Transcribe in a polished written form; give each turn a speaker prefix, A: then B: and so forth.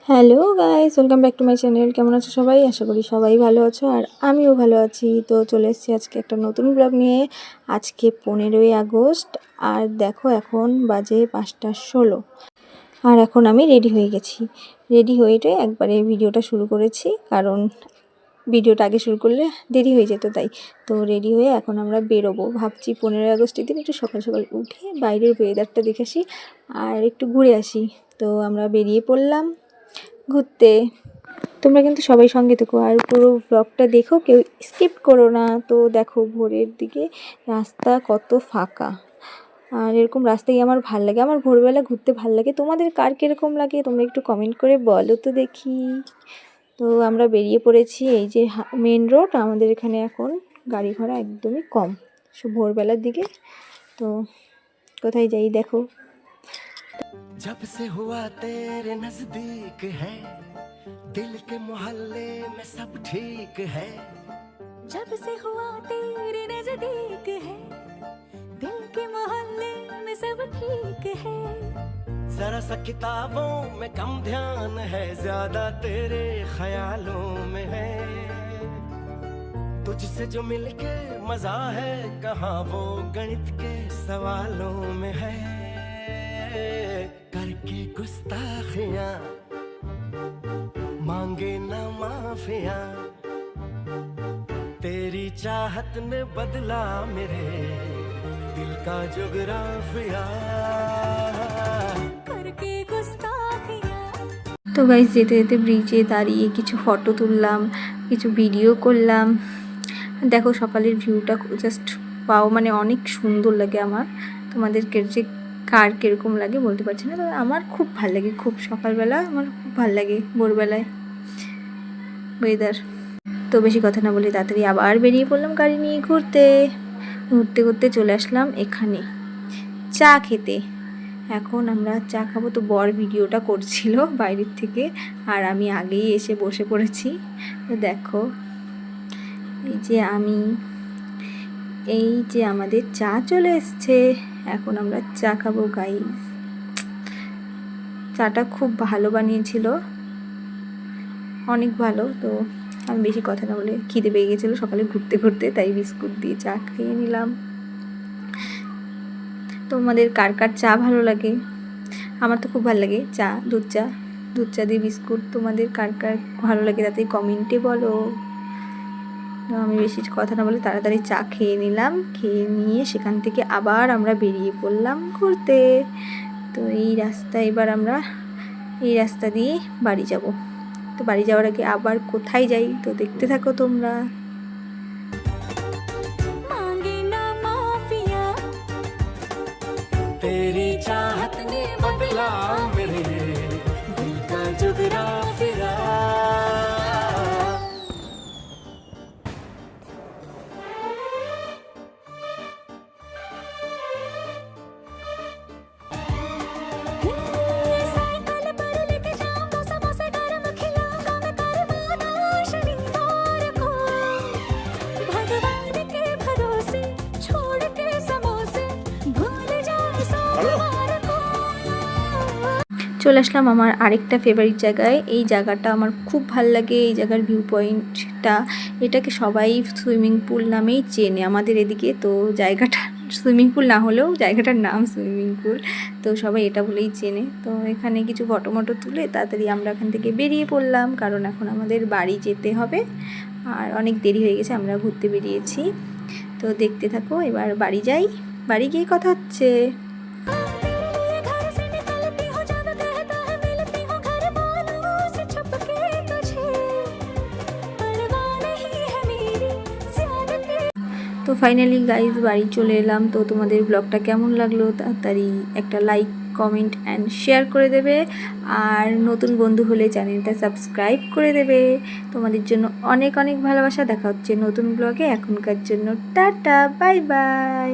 A: Hello guys, welcome back to my channel. কেমন আছো সবাই? আশা করি সবাই ভালো আছো আর আমিও ভালো আছি। তো চলে এসেছি আজকে একটা নতুন ব্লগ নিয়ে। আজকে 15ই আগস্ট আর দেখো এখন বাজে 5:16 আর এখন আমি রেডি হয়ে গেছি। রেডি হয়ে একবারে ভিডিওটা শুরু করেছি, কারণ ভিডিওটা আগে শুরু করলে দেরি হয়ে যেত তাই। তো রেডি হয়ে এখন আমরা বেরোবো। ভাবছি 15ই আগস্টের দিন একটু সকাল সকাল উঠে বাইরের ওয়েদারটা দেখে আসি আর একটু ঘুরে আসি। তো আমরা বেরিয়ে পড়লাম ঘুরতে। তোমরা কিন্তু সবাই সঙ্গে থেকো আর পুরো ব্লগটা দেখো, কেউ স্কিপ করো না। তো দেখো ভোরের দিকে রাস্তা কত ফাঁকা, আর এরকম রাস্তায় আমার ভাল লাগে। আমার ভোরবেলা ঘুরতে ভাল লাগে। তোমাদের কার কীরকম লাগে তোমরা একটু কমেন্ট করে বলো তো দেখি। তো আমরা বেরিয়ে পড়েছি। এই যে মেন রোড, আমাদের এখানে এখন গাড়ি ঘোড়া একদমই কম সব ভোরবেলার দিকে। তো কোথায় যাই দেখো।
B: जब से हुआ तेरे नजदीक है, दिल के मोहल्ले में सब ठीक है।
C: जब से हुआ तेरे नजदीक है, दिल के मोहल्ले में सब ठीक है।
B: जरा सा किताबों में कम ध्यान है, ज्यादा तेरे ख्यालों में है। तुझसे जो मिलके मजा है, कहाँ वो गणित के सवालों में है। करके गुस्ताखियां मांगे ना माफियां, तेरी चाहत ने बदला मेरे दिल का जुगराफिया।
C: करके गुस्ताखियां।
A: তো গাইস যেতে যেতে ব্রিজে দাঁড়িয়ে কিছু ফটো তুললাম, কিছু ভিডিও করলাম। দেখো সকালের ভিউটা জাস্ট পাও, মানে অনেক সুন্দর লাগে আমার। তোমাদেরকে যে কার কীরকম লাগে বলতে পারছি না, তবে আমার খুব ভাল লাগে। খুব সকালবেলা আমার খুব ভাল লাগে ভোরবেলায় ওয়েদার। তো বেশি কথা না বলে তাড়াতাড়ি আবার বেরিয়ে পড়লাম গাড়ি নিয়ে ঘুরতে। ঘুরতে ঘুরতে চলে আসলাম এখানে চা খেতে। এখন আমরা চা খাবো। তো বর ভিডিওটা করছিল বাইরের থেকে আর আমি আগেই এসে বসে পড়েছি। তো দেখো এই যে আমাদের চা চলে এসছে। এখন আমরা চা খাবো গাইস। চাটা খুব ভালো বানিয়েছিল, অনেক ভালো। তো আমি বেশি কথা না বলে, খিদে পেয়ে গেছিলো সকালে ঘুরতে ঘুরতে, তাই বিস্কুট দিয়ে চা খেয়ে নিলাম। তোমাদের কার কার চা ভালো লাগে? আমার তো খুব ভালো লাগে চা, দুধ চা দিয়ে বিস্কুট। তোমাদের কার কার ভালো লাগে তাতে কমেন্টে বলো। আমি বেশি কথা না বলে তাড়াতাড়ি চা খেয়ে নিলাম। খেয়ে নিয়ে সেখান থেকে আবার আমরা বেরিয়ে পড়লাম ঘুরতে। তো এই রাস্তা দিয়ে বাড়ি যাব। তো বাড়ি যাওয়ার আগে আবার কোথায় যাই তো দেখতে থাকো তোমরা।
B: तेरी चाहत ने बदला मेरे दिल का जुगराफिया।
C: साइकिल पर लेके जाऊंगा समोसे गरम खिलाऊंगा मैं करवाना शनिवार को। भगवान के भरोसे छोड़ के समोसे भूल जाए सोमवार को।
A: চলে আসলাম আমার আরেকটা ফেভারিট জায়গায়। এই জায়গাটা আমার খুব ভাল লাগে। এই জায়গার ভিউ পয়েন্টটা, এটাকে সবাই সুইমিং পুল নামেই চেনে আমাদের এদিকে। তো জায়গাটা সুইমিং পুল না হলেও জায়গাটার নাম সুইমিং পুল, তো সবাই এটা বলেই চেনে। তো এখানে কিছু ফটো মটো তুলে তাড়াতাড়ি আমরা এখান থেকে বেরিয়ে পড়লাম, কারণ এখন আমাদের বাড়ি যেতে হবে আর অনেক দেরি হয়ে গেছে। আমরা ঘুরতে বেরিয়েছি। তো দেখতে থাকো, এবার বাড়ি যাই। বাড়ি গিয়ে কথা হচ্ছে। তো ফাইনালি গাইজ বাড়ি চলে এলাম। তো তোমাদের ব্লগটা কেমন লাগলো তাড়াতাড়ি একটা লাইক, কমেন্ট অ্যান্ড শেয়ার করে দেবে। আর নতুন বন্ধু হলে চ্যানেলটা সাবস্ক্রাইব করে দেবে। তোমাদের জন্য অনেক অনেক ভালোবাসা। দেখা হচ্ছে নতুন ব্লগে। এখনকার জন্য টাটা, বাই বাই।